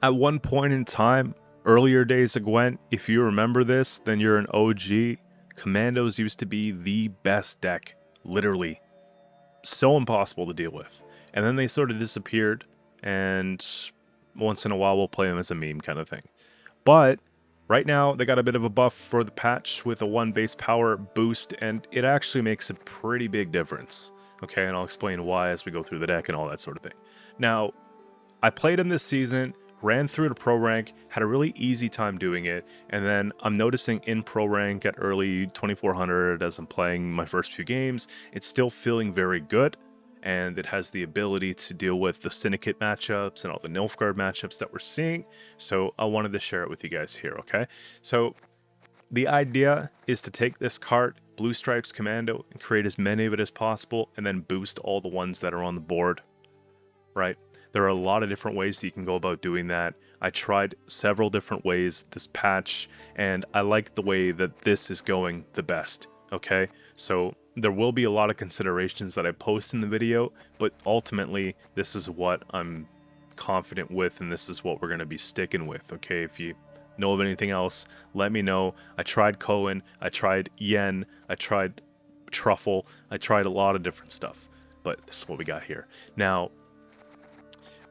At one point in time, earlier days of Gwent, if you remember this, then you're an OG. Commandos used to be the best deck, literally. So impossible to deal with. And then they sort of disappeared, and once in a while we'll play them as a meme kind of thing. But right now they got a bit of a buff for the patch with a 1 base power boost, and it actually makes a pretty big difference. Okay, and I'll explain why as we go through the deck and all that sort of thing. Now, I played him this season, ran through to pro rank, had a really easy time doing it, and then I'm noticing in pro rank at early 2400 as I'm playing my first few games, it's still feeling very good, and it has the ability to deal with the Syndicate matchups and all the Nilfgaard matchups that we're seeing, so I wanted to share it with you guys here, okay? So the idea is to take this card, Blue Stripes Commando, and create as many of it as possible, and then boost all the ones that are on the board, right? There are a lot of different ways that you can go about doing that. I tried several different ways this patch, and I like the way that this is going the best, okay? So there will be a lot of considerations that I post in the video, but ultimately, this is what I'm confident with, and this is what we're going to be sticking with, okay? If you know of anything else, let me know. I tried Cohen, I tried Yen, I tried Truffle, I tried a lot of different stuff, but this is what we got here. Now,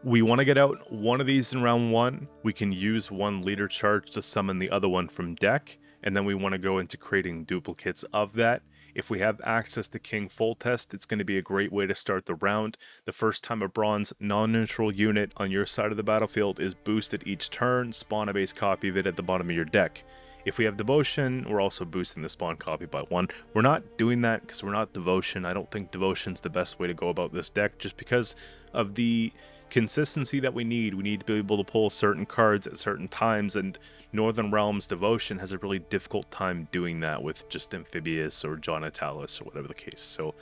we want to get out one of these in round 1. We can use one leader charge to summon the other one from deck, and then we want to go into creating duplicates of that. If we have access to King Full Test, it's going to be a great way to start the round. The first time a bronze non-neutral unit on your side of the battlefield is boosted each turn, spawn a base copy of it at the bottom of your deck. If we have Devotion, we're also boosting the spawn copy by 1. We're not doing that because we're not Devotion. I don't think Devotion's the best way to go about this deck just because of the consistency that we need. We need to be able to pull certain cards at certain times, and Northern Realms Devotion has a really difficult time doing that with just Amphibious or John Atalis or whatever the case. So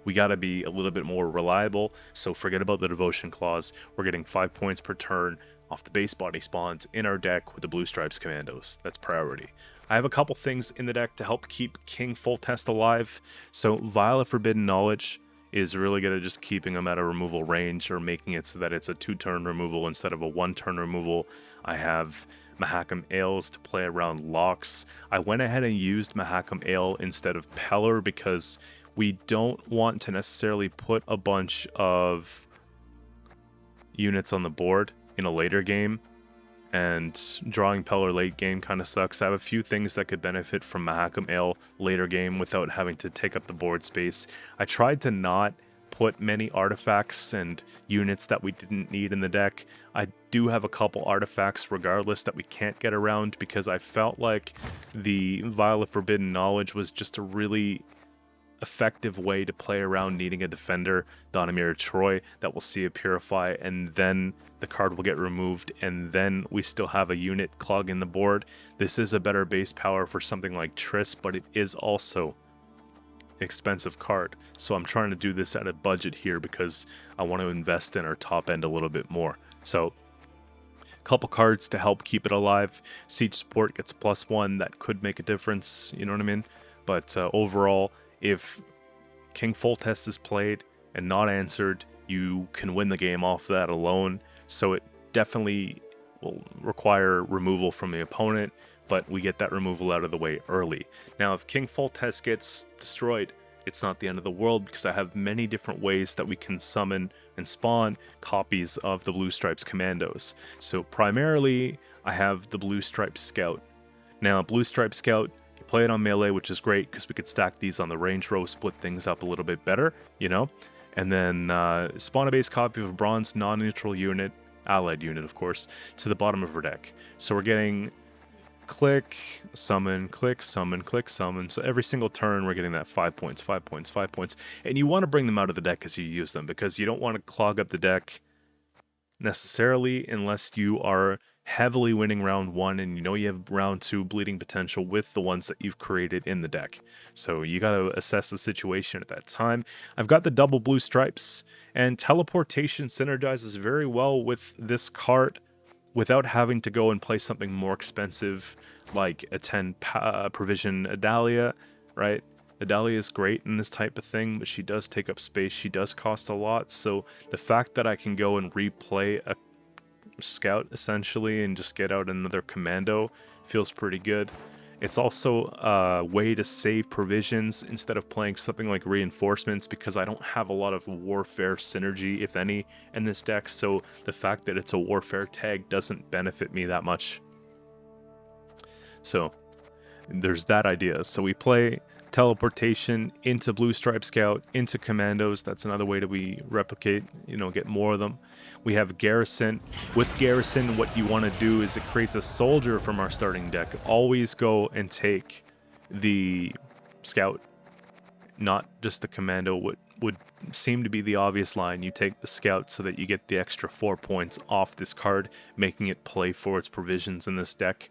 we got to be a little bit more reliable, so forget about the Devotion clause. We're getting 5 points per turn off the base body spawns in our deck with the Blue Stripes Commandos. That's priority. I have a couple things in the deck to help keep King Full Test alive. So Vial of Forbidden Knowledge is really good at just keeping them at a removal range or making it so that it's a 2-turn removal instead of a 1-turn removal. I have Mahakam Ales to play around locks. I went ahead and used Mahakam Ale instead of Peller because we don't want to necessarily put a bunch of units on the board in a later game, and drawing Peller late game kind of sucks. I have a few things that could benefit from Mahakam Ale later game without having to take up the board space. I tried to not put many artifacts and units that we didn't need in the deck. I do have a couple artifacts regardless that we can't get around because I felt like the Vial of Forbidden Knowledge was just a really effective way to play around needing a defender, Donimir Troy, that will see a Purify, and then the card will get removed, and then we still have a unit clogging the board. This is a better base power for something like Triss, but it is also an expensive card. So I'm trying to do this at a budget here because I want to invest in our top end a little bit more. So a couple cards to help keep it alive. Siege Support gets +1. That could make a difference, you know what I mean? But overall, if King Full Test is played and not answered, you can win the game off that alone. So it definitely will require removal from the opponent, but we get that removal out of the way early. Now, if King Full Test gets destroyed, it's not the end of the world because I have many different ways that we can summon and spawn copies of the Blue Stripes Commandos. So primarily, I have the Blue Stripes Scout. Now, Blue Stripes Scout, play it on melee, which is great because we could stack these on the range row, split things up a little bit better, you know? And then spawn a base copy of a bronze non-neutral unit, allied unit of course, to the bottom of our deck. So we're getting click, summon, click, summon, click, summon. So every single turn we're getting that 5 points, 5 points, 5 points. And you want to bring them out of the deck as you use them because you don't want to clog up the deck necessarily unless you are heavily winning round 1 and you know you have round 2 bleeding potential with the ones that you've created in the deck. So you got to assess the situation at that time. I've got the double blue stripes, and teleportation synergizes very well with this card without having to go and play something more expensive like a 10 provision Adalia, right? Adalia is great in this type of thing, but she does take up space. She does cost a lot. So the fact that I can go and replay a scout essentially and just get out another commando feels pretty good. It's also a way to save provisions instead of playing something like reinforcements, because I don't have a lot of warfare synergy, if any, in this deck, so the fact that it's a warfare tag doesn't benefit me that much. So there's that idea. So we play teleportation into Blue Stripe Scout, into Commandos. That's another way that we replicate, get more of them. We have Garrison. With Garrison, what you want to do is it creates a soldier from our starting deck. Always go and take the Scout, not just the Commando. What would seem to be the obvious line, you take the Scout so that you get the extra 4 points off this card, making it play for its provisions in this deck.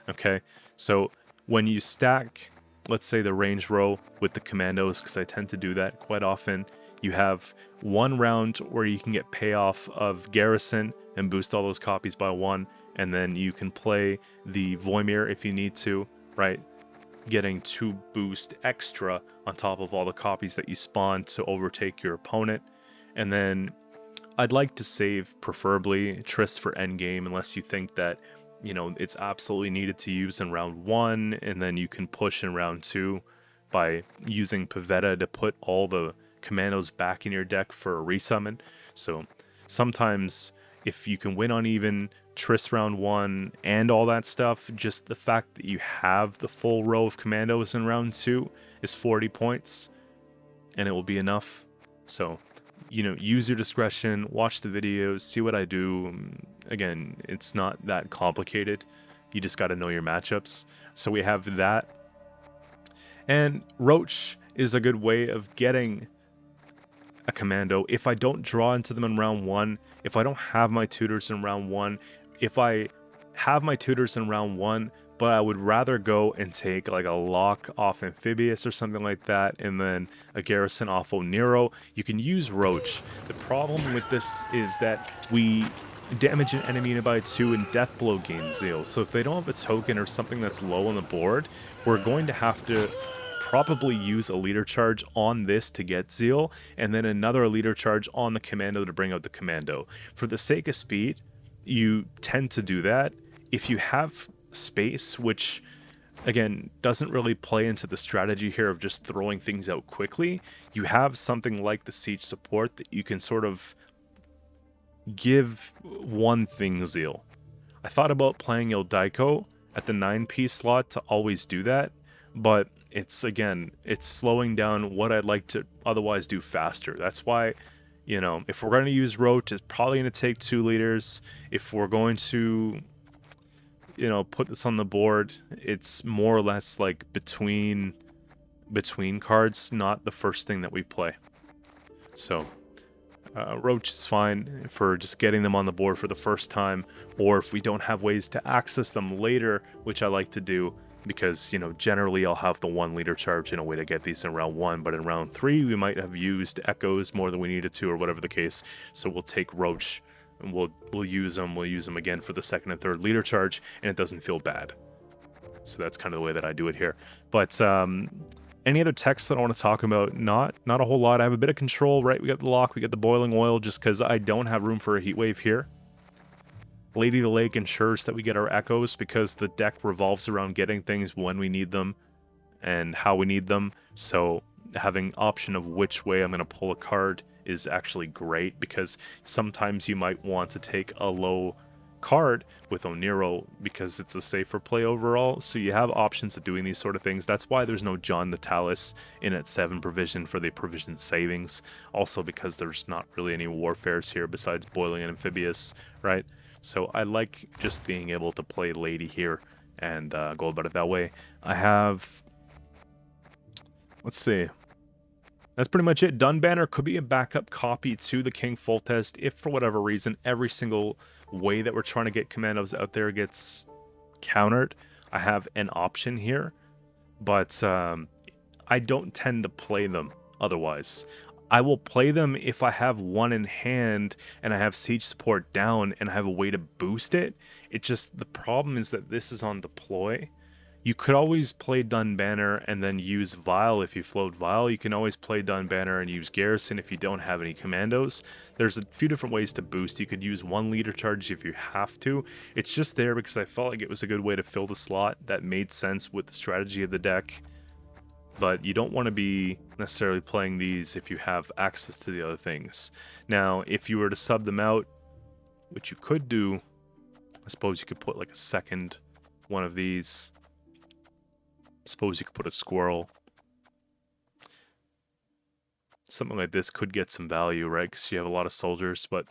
Okay, so when you stack, let's say, the range row with the Commandos, because I tend to do that quite often, you have one round where you can get payoff of Garrison and boost all those copies by 1, and then you can play the Voimir if you need to, right? Getting 2 boost extra on top of all the copies that you spawn to overtake your opponent. And then I'd like to save, preferably, Triss for endgame, unless you think that, it's absolutely needed to use in round 1, and then you can push in round 2 by using Pavetta to put all the Commandos back in your deck for a resummon. So sometimes if you can win on even Triss round 1 and all that stuff, just the fact that you have the full row of Commandos in round 2 is 40 points, and it will be enough. So, use your discretion, watch the videos, see what I do. Again, it's not that complicated. You just got to know your matchups. So we have that. And Roach is a good way of getting a Commando. If I don't draw into them in round 1, if I don't have my tutors in round 1, if I have my tutors in round 1, but I would rather go and take like a lock off Amphibious or something like that, and then a Garrison off Oniro, you can use Roach. The problem with this is that we damage an enemy by 2 and Deathblow gain Zeal. So if they don't have a token or something that's low on the board, we're going to have to probably use a leader charge on this to get Zeal, and then another leader charge on the Commando to bring out the Commando. For the sake of speed, you tend to do that. If you have space, which again doesn't really play into the strategy here of just throwing things out quickly, you have something like the Siege support that you can sort of give one thing Zeal. I thought about playing Ildaiko at the 9-piece slot to always do that, but it's slowing down what I'd like to otherwise do faster. That's why, if we're going to use Roach, it's probably going to take 2 leaders. If we're going to, put this on the board, it's more or less like between cards, not the first thing that we play. So Roach is fine for just getting them on the board for the first time, or if we don't have ways to access them later, which I like to do, because, generally I'll have the 1 leader charge in a way to get these in round 1, but in round 3 we might have used Echoes more than we needed to, or whatever the case, so we'll take Roach and we'll use them again for the 2nd and 3rd leader charge, and it doesn't feel bad. So that's kind of the way that I do it here. But any other techs that I want to talk about? Not a whole lot. I have a bit of control, right? We got the lock, we got the boiling oil, just because I don't have room for a heat wave here. Lady of the Lake ensures that we get our echoes, because the deck revolves around getting things when we need them and how we need them. So having option of which way I'm going to pull a card is actually great, because sometimes you might want to take a low card with Oniro because it's a safer play overall. So you have options of doing these sort of things. That's why there's no John Natalis in at 7 provision for the provision savings. Also because there's not really any warfares here besides Boiling and Amphibious, right? So I like just being able to play Lady here and go about it that way. I have, let's see, that's pretty much it. Dunbanner could be a backup copy to the King Foltest if for whatever reason every single way that we're trying to get Commandos out there gets countered. I have an option here, but I don't tend to play them otherwise. I will play them if I have 1 in hand and I have siege support down and I have a way to boost it. It just, the problem is that this is on deploy. You could always play Dun Banner and then use Vile if you float Vile. You can always play Dun Banner and use Garrison if you don't have any Commandos. There's a few different ways to boost. You could use 1 leader charge if you have to. It's just there because I felt like it was a good way to fill the slot that made sense with the strategy of the deck. But you don't want to be necessarily playing these if you have access to the other things. Now, if you were to sub them out, which you could do, I suppose you could put like a second one of these. Suppose you could put a squirrel. Something like this could get some value, right? Because you have a lot of soldiers, but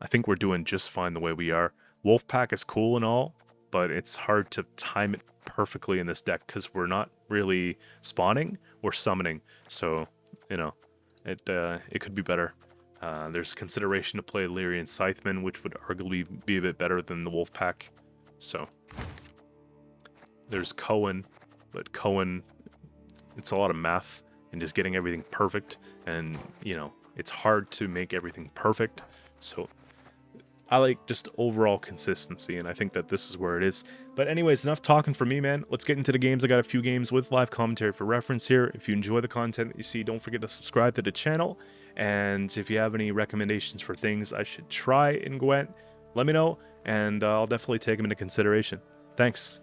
I think we're doing just fine the way we are. Wolfpack is cool and all, but it's hard to time it perfectly in this deck because we're not really spawning, we're summoning. So, you know, it could be better. There's consideration to play Lyrian Scytheman, which would arguably be a bit better than the Wolfpack. So, there's Cohen. But Cohen, it's a lot of math and just getting everything perfect. And, you know, it's hard to make everything perfect. So I like just overall consistency, and I think that this is where it is. But anyways, enough talking for me, man. Let's get into the games. I got a few games with live commentary for reference here. If you enjoy the content that you see, don't forget to subscribe to the channel. And if you have any recommendations for things I should try in Gwent, let me know, and I'll definitely take them into consideration. Thanks.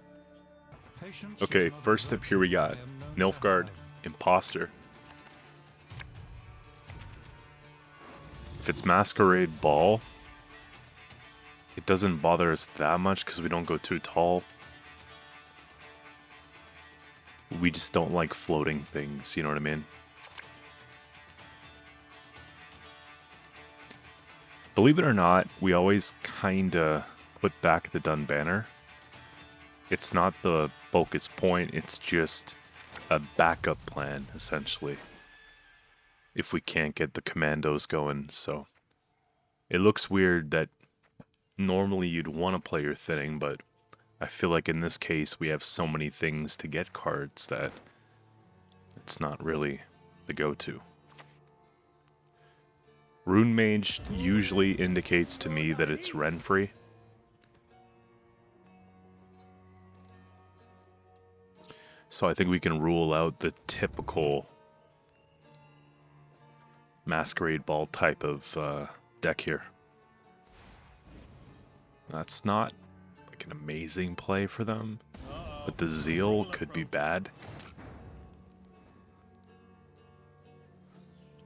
Okay, first up here we got Nilfgaard, Imposter. If it's Masquerade Ball, it doesn't bother us that much because we don't go too tall. We just don't like floating things, you know what I mean? Believe it or not, we always kinda put back the Dun Banner. It's not the focus point, it's just a backup plan, essentially. If we can't get the Commandos going, so... It looks weird that normally you'd want to play your thinning, but I feel like in this case we have so many things to get cards that it's not really the go-to. Rune Mage usually indicates to me that it's Renfrey. So I think we can rule out the typical Masquerade Ball type of deck here. That's not like an amazing play for them, but the Zeal could be bad.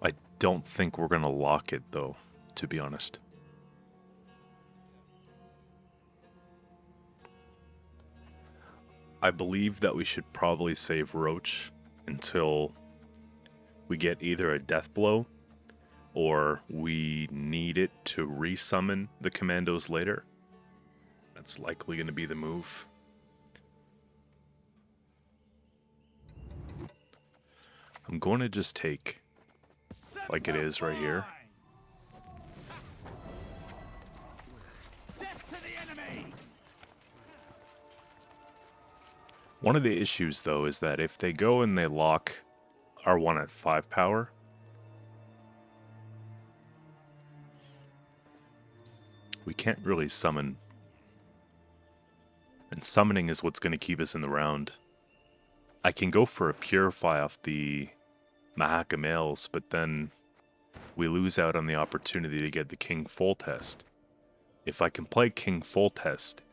I don't think we're gonna lock it though, to be honest. I believe that we should probably save Roach until we get either a death blow or we need it to resummon the Commandos later. That's likely going to be the move. I'm going to just take like it is right here. One of the issues, though, is that if they go and they lock R1 at 5 power, we can't really summon. And summoning is what's going to keep us in the round. I can go for a Purify off the Mahaka Males, but then we lose out on the opportunity to get the King Full Test. If I can play King Full Test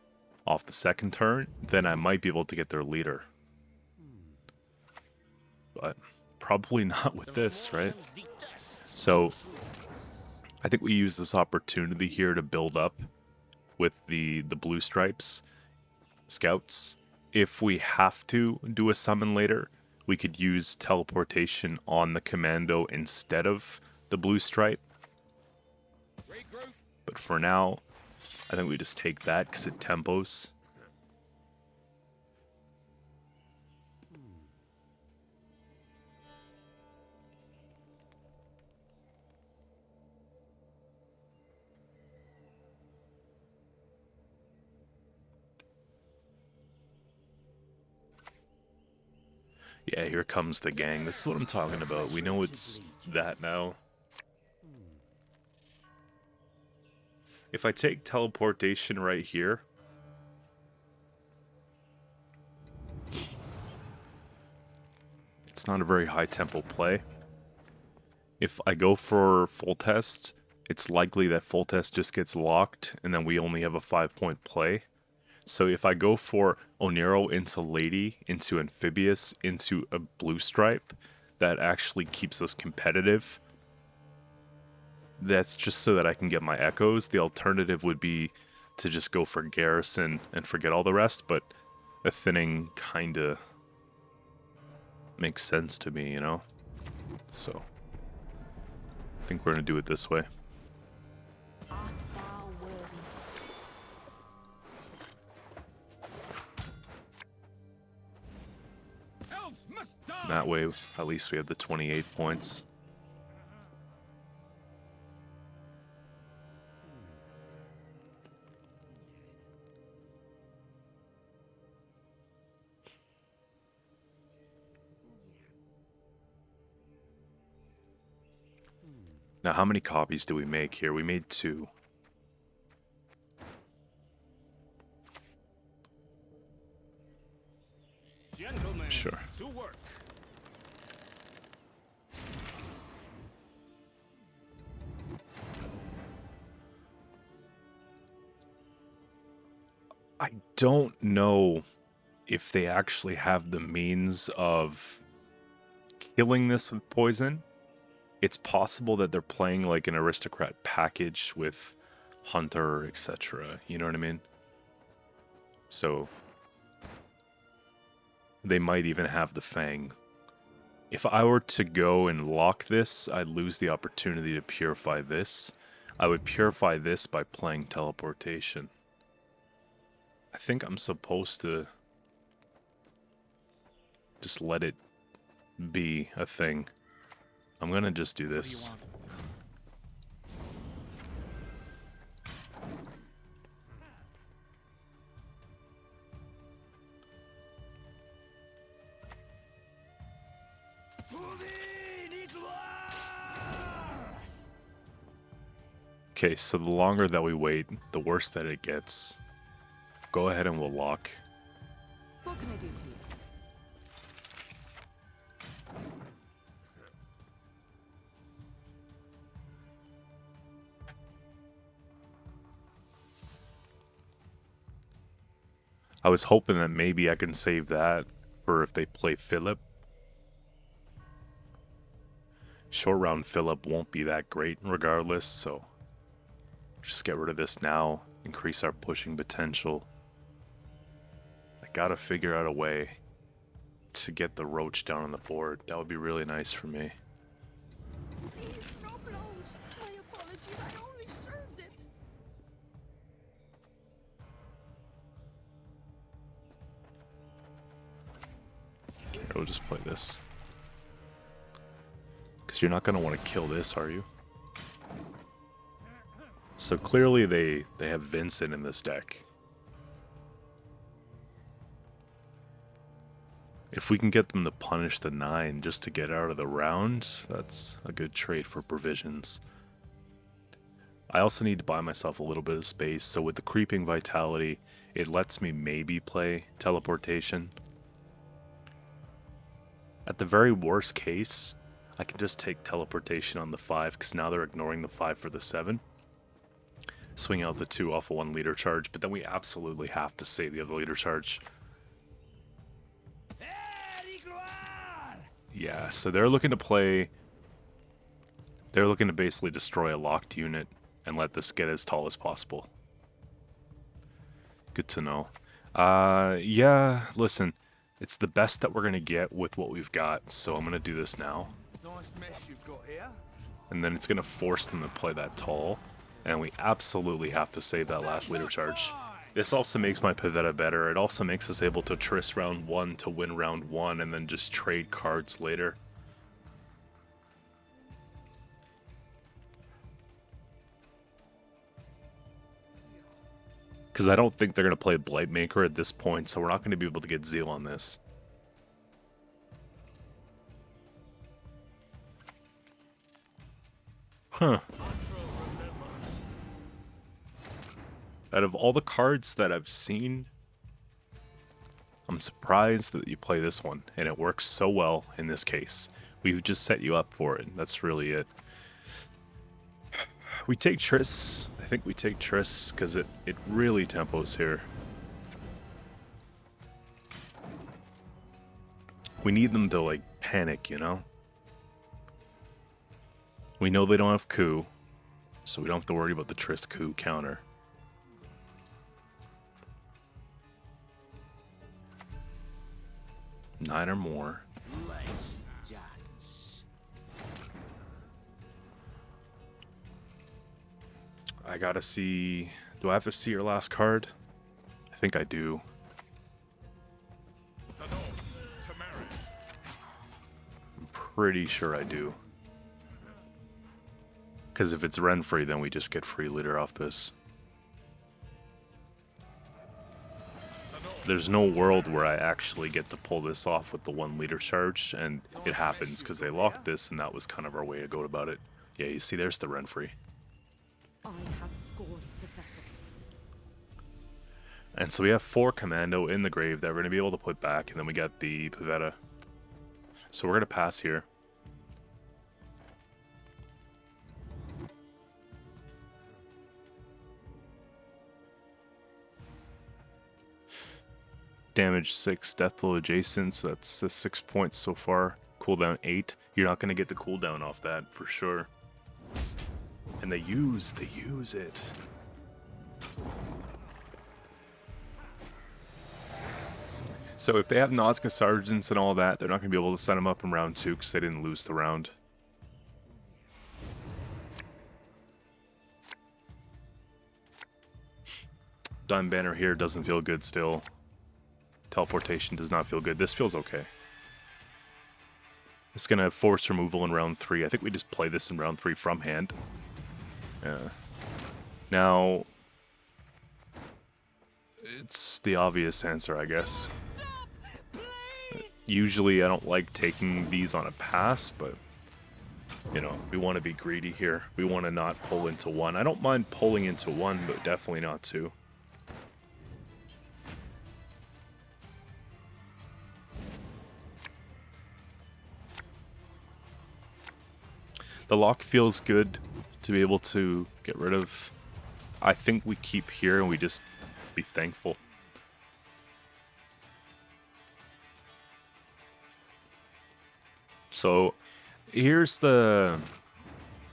off the second turn, then I might be able to get their leader. But probably not with this, right? So I think we use this opportunity here to build up with the blue stripes scouts. If we have to do a summon later, we could use teleportation on the commando instead of the blue stripe. But for now, I think we just take that because it tempos. Yeah, here comes the gang. This is what I'm talking about. We know it's that now. If I take teleportation right here, it's not a very high tempo play. If I go for full test, it's likely that full test just gets locked, and then we only have a 5-point play. So if I go for Onero into Lady, into Amphibious, into a blue stripe, that actually keeps us competitive. That's just so that I can get my echoes. The alternative would be to just go for Garrison and forget all the rest, but a thinning kinda makes sense to me, you know? So I think we're gonna do it this way. That way, at least we have the 28 points. Now, how many copies do we make here? We made 2. Gentlemen, sure. To work. I don't know if they actually have the means of killing this with poison. It's possible that they're playing like an aristocrat package with hunter, etc. You know what I mean? So they might even have the fang. If I were to go and lock this, I'd lose the opportunity to purify this. I would purify this by playing teleportation. I think I'm supposed to just let it be a thing. I'm gonna just do this. Okay, so the longer that we wait, the worse that it gets. Go ahead and we'll lock. What can I do for you? I was hoping that maybe I can save that for if they play Philip. Short round Philip won't be that great regardless, so just get rid of this now, increase our pushing potential. I gotta figure out a way to get the roach down on the board. That would be really nice for me. Please, no blows. My apologies, I only served it. Here, we'll just play this. Because you're not gonna want to kill this, are you? So clearly they have Vincent in this deck. If we can get them to punish the 9 just to get out of the round, that's a good trade for provisions. I also need to buy myself a little bit of space, so with the creeping vitality, it lets me maybe play teleportation. At the very worst case, I can just take teleportation on the 5, because now they're ignoring the 5 for the 7. Swing out the 2 off of 1 leader charge, but then we absolutely have to save the other leader charge. Yeah, so they're looking to play... They're looking to basically destroy a locked unit and let this get as tall as possible. Good to know. Yeah, listen. It's the best that we're going to get with what we've got, so I'm going to do this now. Nice mess you've got here. And then it's going to force them to play that tall. And we absolutely have to save that last leader charge. This also makes my Pavetta better. It also makes us able to Triss round 1 to win round 1 and then just trade cards later. Because I don't think they're going to play Blightmaker at this point, so we're not going to be able to get Zeal on this. Huh. Out of all the cards that I've seen, I'm surprised that you play this one, and it works so well in this case. We've just set you up for it. That's really it. We take Triss. I think we take Triss because it really tempos here. We need them to, like, panic, you know? We know they don't have Q, so we don't have to worry about the Triss Q counter. Nine or more. Let's dance. I gotta see... Do I have to see your last card? I think I do. I'm pretty sure I do. Because if it's Renfrey, then we just get free leader off this. There's no world where I actually get to pull this off with the 1 leader charge, and it happens because they locked this, and that was kind of our way to go about it. Yeah, you see, there's the Renfrey. I have scores to settle. And so we have 4 Commando in the grave that we're going to be able to put back, and then we got the Pavetta. So we're going to pass here. Damage 6, death blow adjacent, so that's 6 points so far. Cooldown 8. You're not going to get the cooldown off that for sure. And they use it. So if they have Nazca Sergeants and all that, they're not going to be able to set them up in round 2 because they didn't lose the round. Dime Banner here doesn't feel good still. Teleportation does not feel good. This feels okay. It's going to have force removal in round 3. I think we just play this in round 3 from hand. Yeah. Now, it's the obvious answer, I guess. Usually I don't like taking these on a pass, but, you know, we want to be greedy here. We want to not pull into 1. I don't mind pulling into 1, but definitely not 2. The lock feels good to be able to get rid of. I think we keep here and we just be thankful. So here's the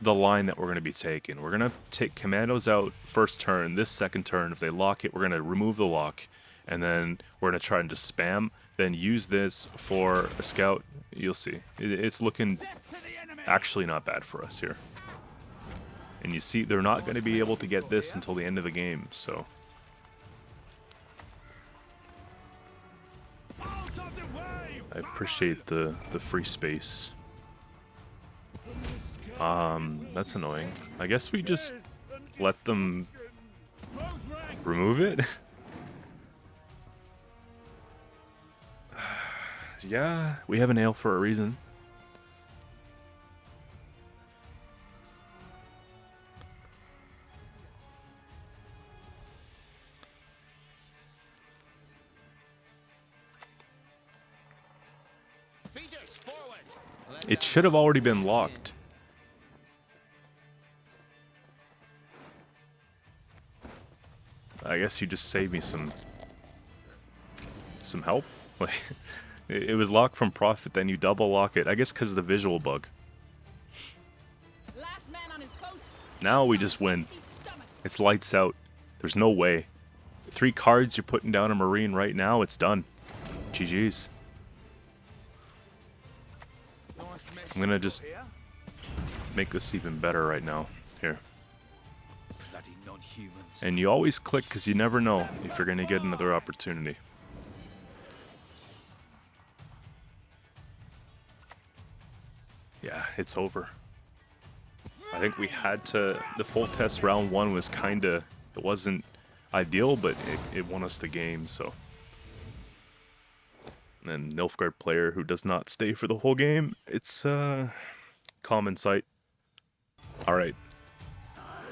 line that we're going to be taking. We're going to take Commandos out first turn. This second turn, if they lock it, we're going to remove the lock. And then we're going to try and just spam. Then use this for a scout. You'll see. It's looking actually not bad for us here. And you see, they're not going to be able to get this until the end of the game, so... I appreciate the free space. That's annoying. I guess we just let them remove it? Yeah, we have a nail for a reason. It should have already been locked. I guess you just saved me some help. Like, it was locked from profit, then you double lock it. I guess because of the visual bug. Last man on his post. Now we just win. It's lights out. There's no way. 3 cards, you're putting down a Marine right now, it's done. GG's. I'm gonna just make this even better right now. Here. And you always click because you never know if you're gonna get another opportunity. Yeah, it's over. I think we had to... The full test round 1 was kinda... It wasn't ideal, but it won us the game, so... And Nilfgaard player who does not stay for the whole game. It's common sight. Alright.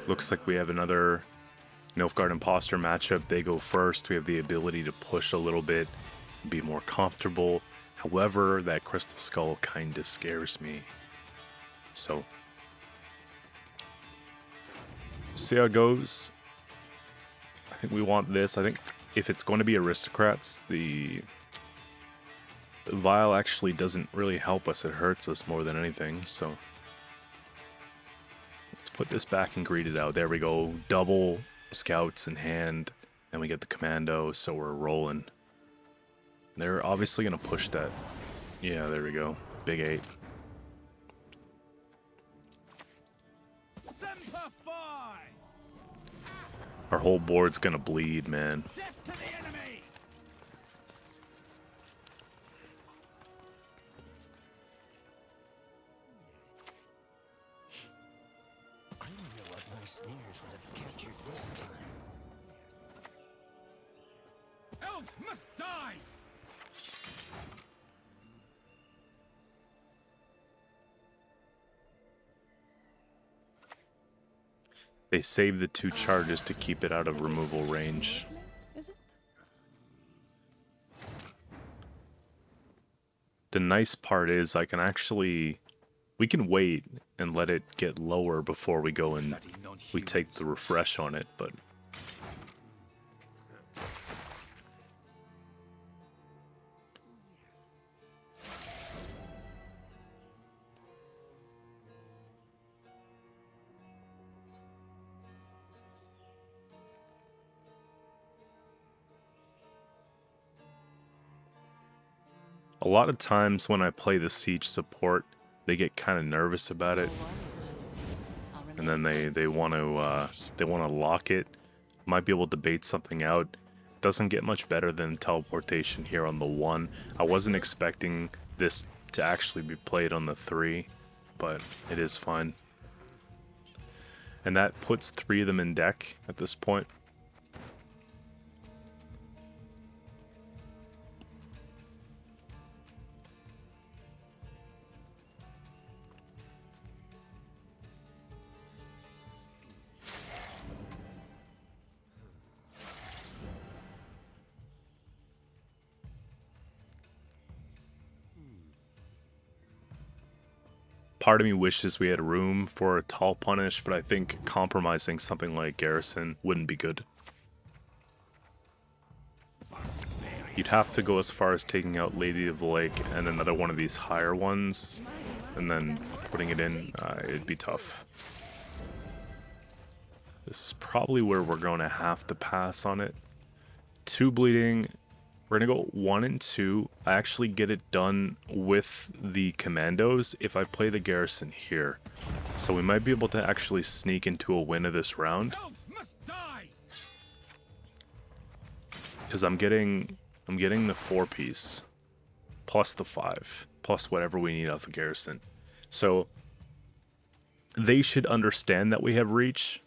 Looks like we have another Nilfgaard Imposter matchup. They go first. We have the ability to push a little bit. be more comfortable. However, that crystal skull kind of scares me. So, see how it goes. I think we want this. I think if it's going to be aristocrats, the vial actually doesn't really help us. It hurts us more than anything. So let's put this back and greet it out. There we go. Double scouts in hand. And we get the commando, so we're rolling. They're obviously going to push that. Yeah, there we go. Big 8. Our whole board's going to bleed, man. Death to the enemy! I wonder what my snares would have captured this time. Elves must die! They save the 2 charges to keep it out of removal range. Is it? The nice part is I can actually... We can wait and let it get lower before we go and we take the refresh on it, but... A lot of times when I play the siege support, they get kind of nervous about it, and then they want to lock it. Might be able to bait something out. Doesn't get much better than teleportation here on the 1. I wasn't expecting this to actually be played on the 3, but it is fine. And that puts 3 of them in deck at this point. Part of me wishes we had room for a tall punish, but I think compromising something like Garrison wouldn't be good. You'd have to go as far as taking out Lady of the Lake and another one of these higher ones, and then putting it in, it'd be tough. This is probably where we're going to have to pass on it. 2 bleeding. We're going to go 1 and 2. I actually get it done with the Commandos if I play the Garrison here. So we might be able to actually sneak into a win of this round. Elves must die! Because I'm getting the 4-piece. Plus the 5. Plus whatever we need off the Garrison. So they should understand that we have reach.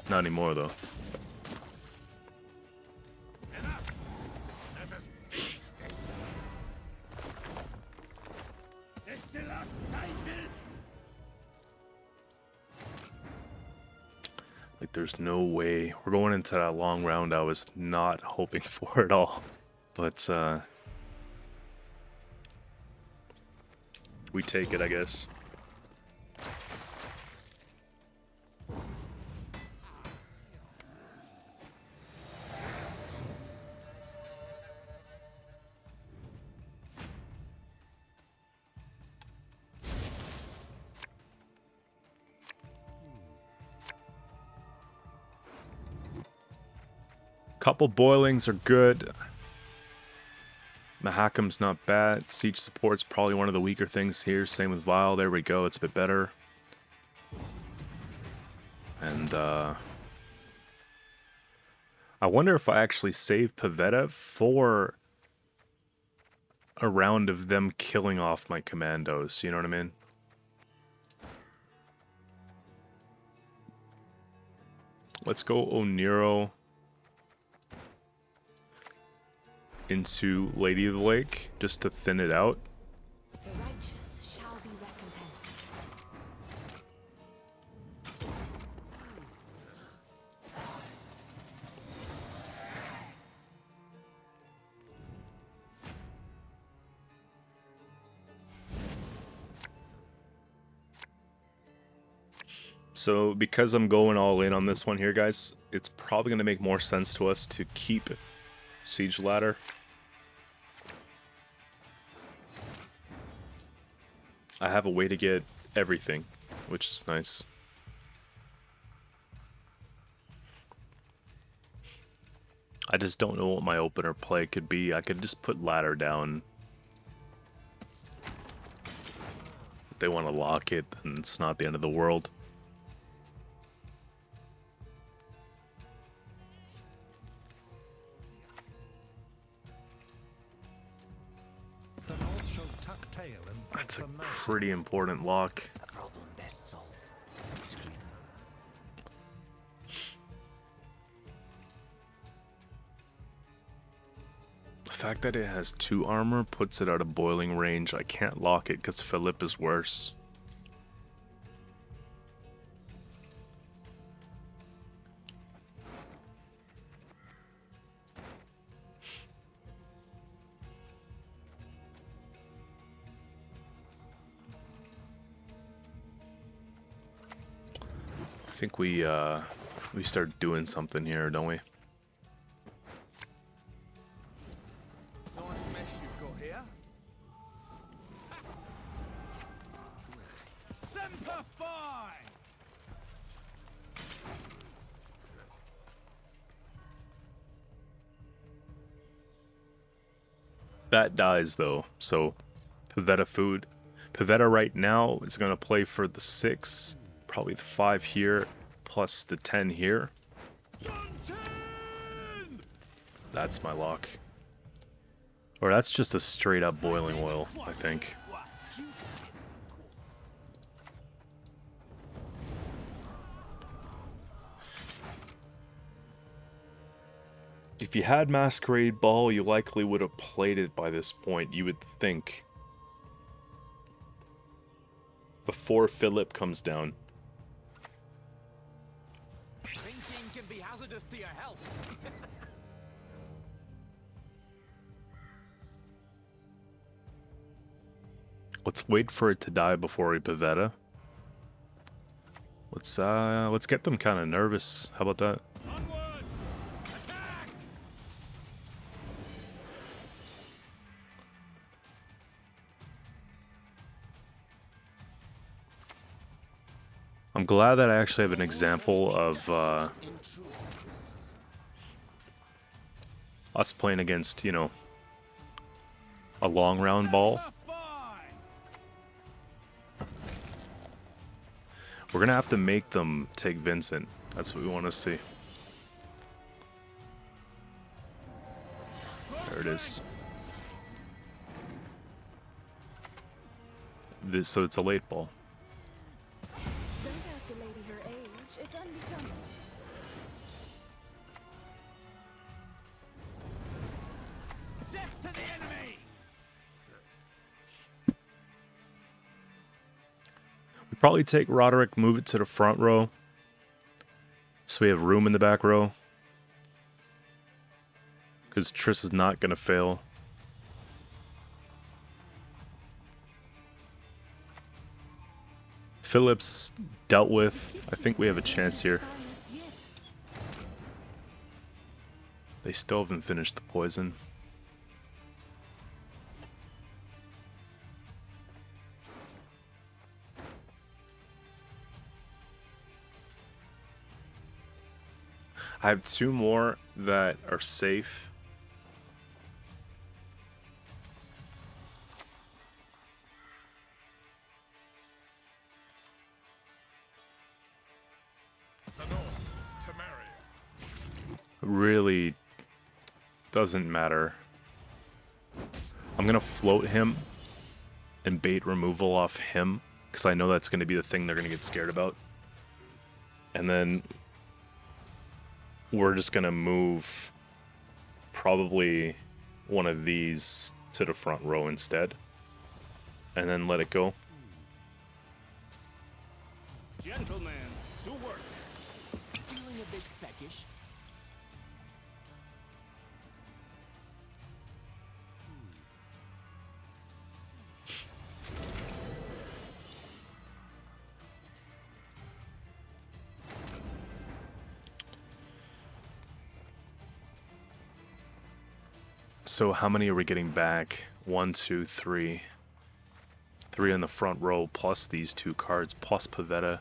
Not anymore, though. Enough! Let us finish this. Like, there's no way. We're going into that long round I was not hoping for at all. But, we take it, I guess. Couple boilings are good. Mahakam's not bad. Siege support's probably one of the weaker things here. Same with Vile. There we go. It's a bit better. And I wonder if I actually save Pavetta for a round of them killing off my Commandos. You know what I mean? Let's go Oniro into Lady of the Lake just to thin it out. The righteous shall be recompensed. So because I'm going all in on this one here, guys, it's probably going to make more sense to us to keep Siege Ladder. I have a way to get everything, which is nice. I just don't know what my opener play could be. I could just put ladder down. If they want to lock it, then it's not the end of the world. The North shall tuck tail and That's a for murder. pretty important lock. A problem best solved discreetly. The fact that it has 2 armor puts it out of boiling range. I can't lock it because Philip is worse. I think we start doing something here, don't we? Nice mess you've got here. Semper Fi! That dies though, so Pavetta food. Pavetta right now is going to play for the 6, probably the 5 here, plus the 10 here. That's my lock. Or that's just a straight up boiling oil, I think. If you had Masquerade Ball, you likely would have played it by this point, you would think. Before Philip comes down. Thinking can be hazardous to your health. Let's wait for it to die before we Pavetta. Let's get them kind of nervous. How about that? Onward! Attack! I'm glad that I actually have an example of us playing against, you know, a long round ball. Semper Fi! We're gonna have to make them take Vincent. That's what we want to see. There it is. So it's a late ball. Don't ask a lady her age. It's unbecoming. Death to the enemy! We probably take Roderick, move it to the front row, so we have room in the back row. Because Triss is not gonna fail. Phillips dealt with. I think we have a chance here. They still haven't finished the poison. I have 2 more that are safe. The North, Temeria. Really doesn't matter. I'm gonna float him and bait removal off him because I know that's gonna be the thing they're gonna get scared about. And then we're just gonna move probably one of these to the front row instead. And then let it go. Gentlemen, to work. Feeling a bit peckish. So how many are we getting back? 1, 2, 3. 3 in the front row, plus these 2 cards, plus Pavetta.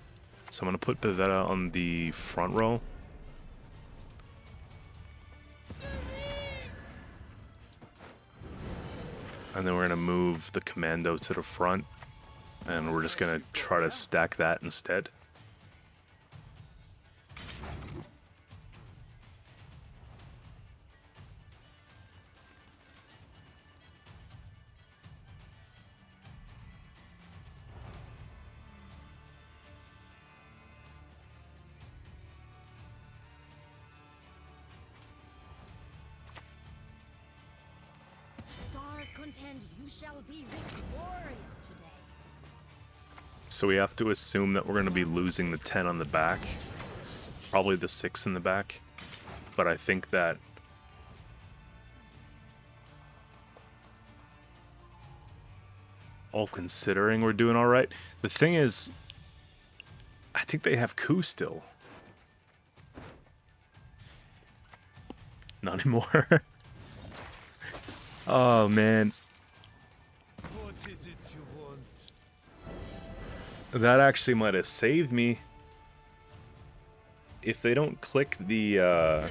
So I'm going to put Pavetta on the front row. And then we're going to move the Commando to the front. And we're just going to try to stack that instead. Stars contend, you shall be victorious today. So we have to assume that we're going to be losing the 10 on the back. Probably the 6 in the back. But I think that... all considering we're doing alright. The thing is... I think they have Q still. Not anymore. Oh, man. What is it you want? That actually might have saved me. If they don't click the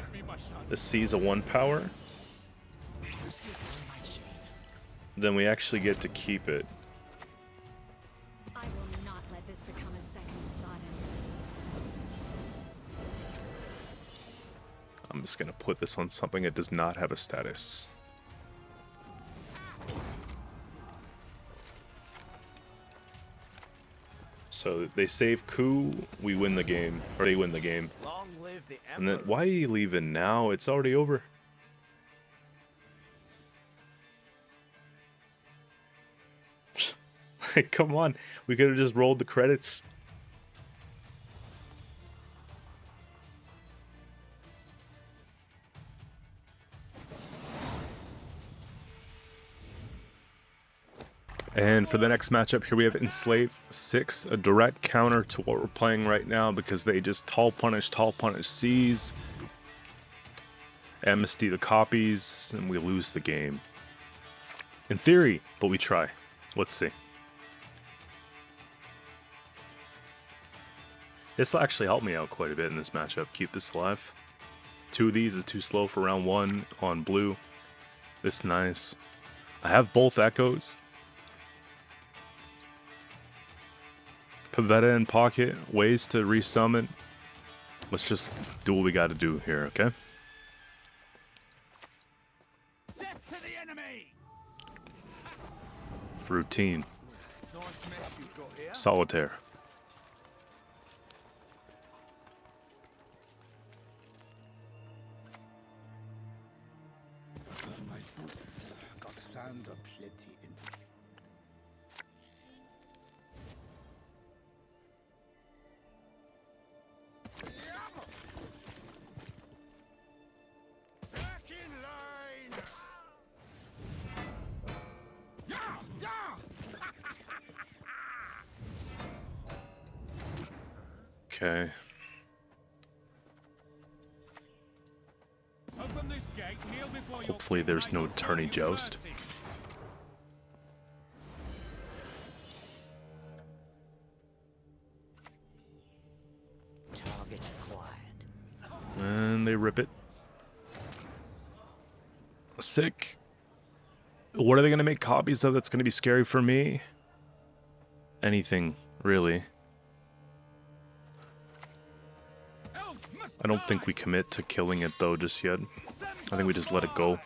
Seize a 1 power, then we actually get to keep it. I will not let this become a second Sodom. I'm just going to put this on something that does not have a status. So they save Q, we win the game, or they win the game. Long live the And then, Emperor. why are you leaving now? It's already over. Like, come on, we could have just rolled the credits. And for the next matchup, here we have Enslave 6, a direct counter to what we're playing right now because they just tall punish, seize, amnesty the copies, and we lose the game. In theory, but we try. Let's see. This will actually help me out quite a bit in this matchup. Keep this alive. 2 of these is too slow for round 1 on blue. This nice. I have both echoes. Pavetta in pocket, ways to resummon. Let's just do what we gotta do here, okay? Death to the enemy! Routine. Nice mess you've got here. Solitaire. My boots got sand aplenty in. Back in line! Yeah! Yeah! Okay. Open this gate, kneel before your Hopefully there's no tourney joust. Target acquired. And they rip it. Sick. What are they gonna make copies of that's gonna be scary for me? Anything, really. I don't think we commit to killing it though just yet. I think we just let it go.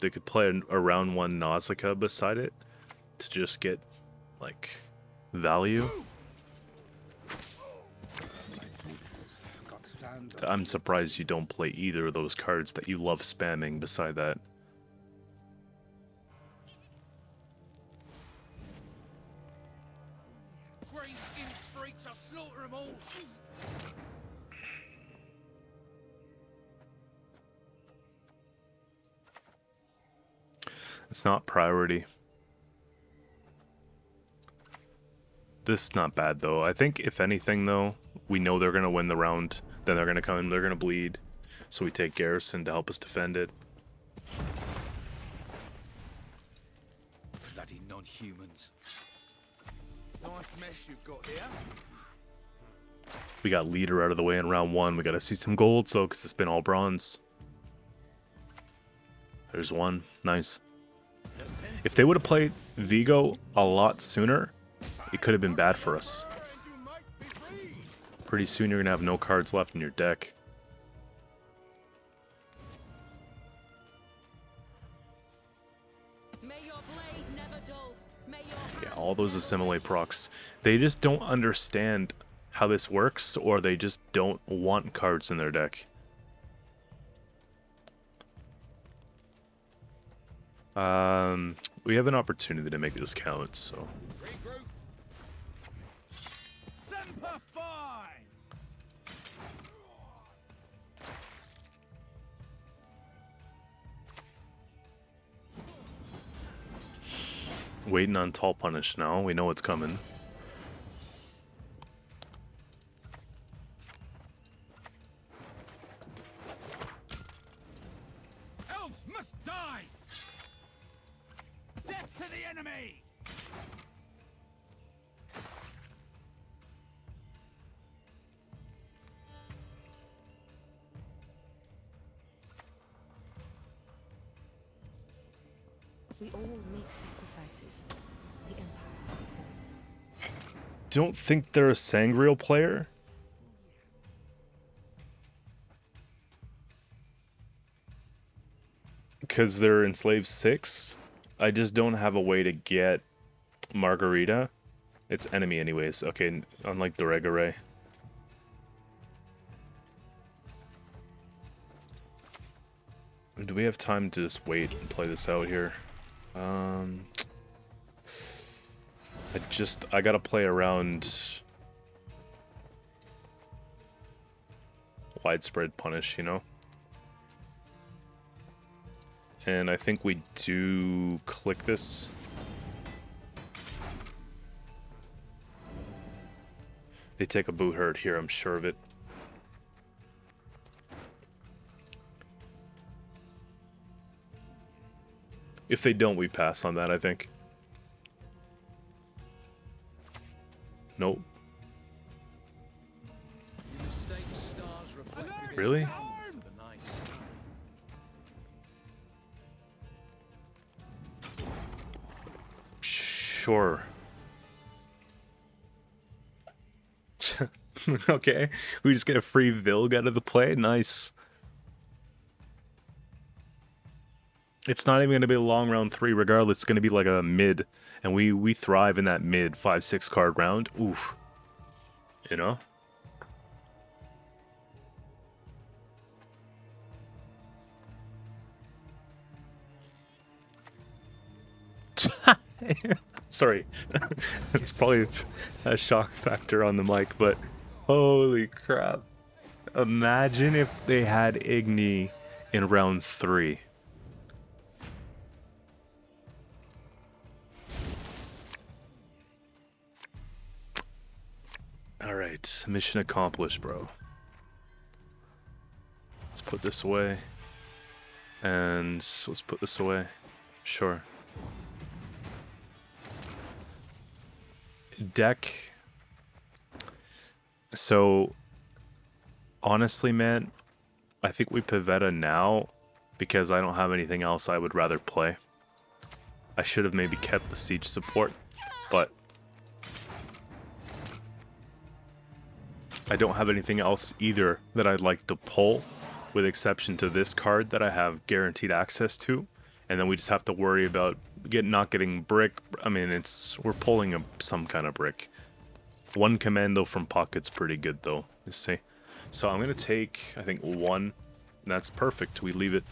They could play a round 1 Nausicaa beside it to just get, like, value. My boots got sand. I'm surprised you don't play either of those cards that you love spamming beside that. Green skin freaks, I'll slaughter them all. It's not priority. This is not bad though. I think if anything though, we know they're gonna win the round. Then they're gonna come in, they're gonna bleed. So we take Garrison to help us defend it. Bloody non-humans. Nice mess you've got here. We got leader out of the way in round 1. We got to see some golds though, because it's been all bronze. There's one. Nice. If they would have played Vigo a lot sooner, it could have been bad for us. Pretty soon you're going to have no cards left in your deck. Yeah, all those assimilate procs. They just don't understand how this works, or they just don't want cards in their deck. We have an opportunity to make this count, so... Semper Fi! Waiting on Tall Punish now. We know it's coming. Elves must die! Death to the enemy! We all make sacrifices. The Empire knows. Don't think they're a Sangreal player. Because they're Enslave 6. I just don't have a way to get Margarita. It's enemy anyways. Okay, unlike the Regare. Do we have time to just wait and play this out here? I gotta play around widespread punish, you know? And I think we do click this. They take a boot hurt here, I'm sure of it. If they don't, we pass on that, I think. Nope. Really? Sure. Okay, we just get a free Vilg out of the play. Nice. It's not even going to be a long round 3 regardless. It's going to be like a mid. And we thrive in that mid 5-6 card round. Oof. You know? Sorry. It's probably a shock factor on the mic, but holy crap. Imagine if they had Igni in round 3. Alright, mission accomplished, bro. Let's put this away. And let's put this away. Sure. Deck. So, honestly, man, I think we Pavetta now because I don't have anything else I would rather play. I should have maybe kept the siege support, but I don't have anything else either that I'd like to pull, with exception to this card that I have guaranteed access to, and then we just have to worry about not getting brick. I mean, we're pulling some kind of brick. One commando from pocket's pretty good though. Let's see. So I'm gonna take, I think, 1. And that's perfect. We leave it.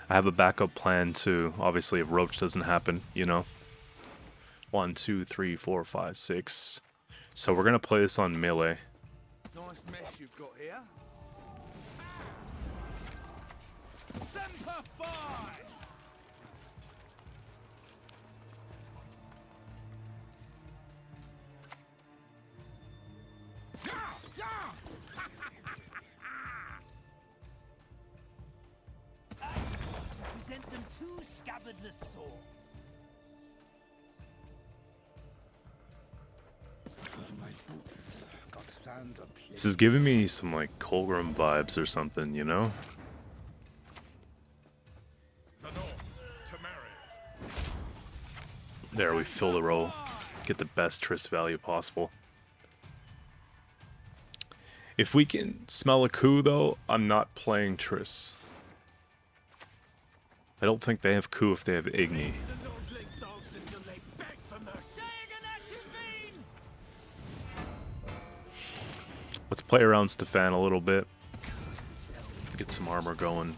I have a backup plan too. Obviously, if Roach doesn't happen, you know. 1, 2, 3, 4, 5, 6. So we're gonna play this on melee. Nice mess you've got here. Semper Fi! sent them 2 scabbardless swords. My boots got sand on place. This is giving me some like Colgrim vibes or something, you know? The North, to marry. There, we fill the roll. Get the best Triss value possible. If we can smell a coup, though, I'm not playing Triss. I don't think they have coup if they have Igni. The Lord lay dogs until they beg for mercy. Let's play around Stefan a little bit. Get some armor going.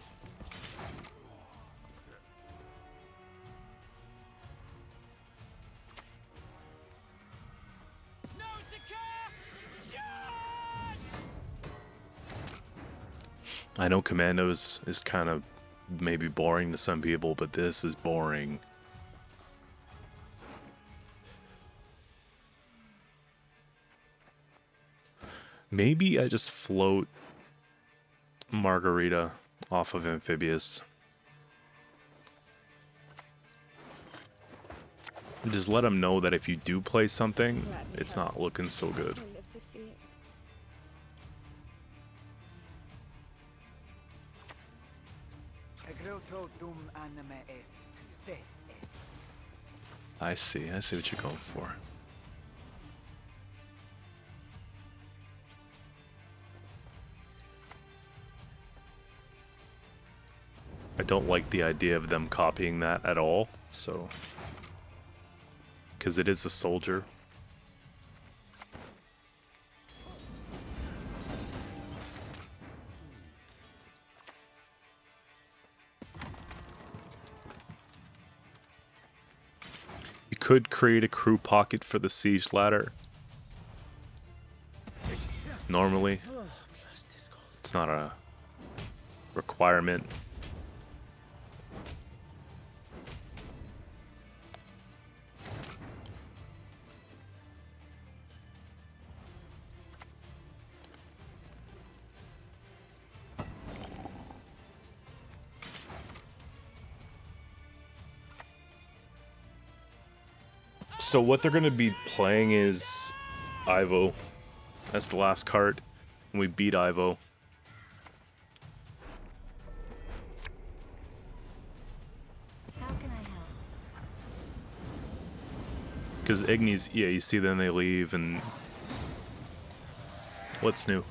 I know Commandos is kind of maybe boring to some people, but this is boring. Maybe I just float Margarita off of Amphibious. And just let them know that if you do play something, it's not looking so good. I live to see it. I see what you're going for. I don't like the idea of them copying that at all, so... because it is a soldier. You could create a crew pocket for the siege ladder. Normally, it's not a requirement. So what they're going to be playing is Ivo. That's the last card. And we beat Ivo. How can I help? Because Igni's, yeah, you see them, they leave, and... what's new?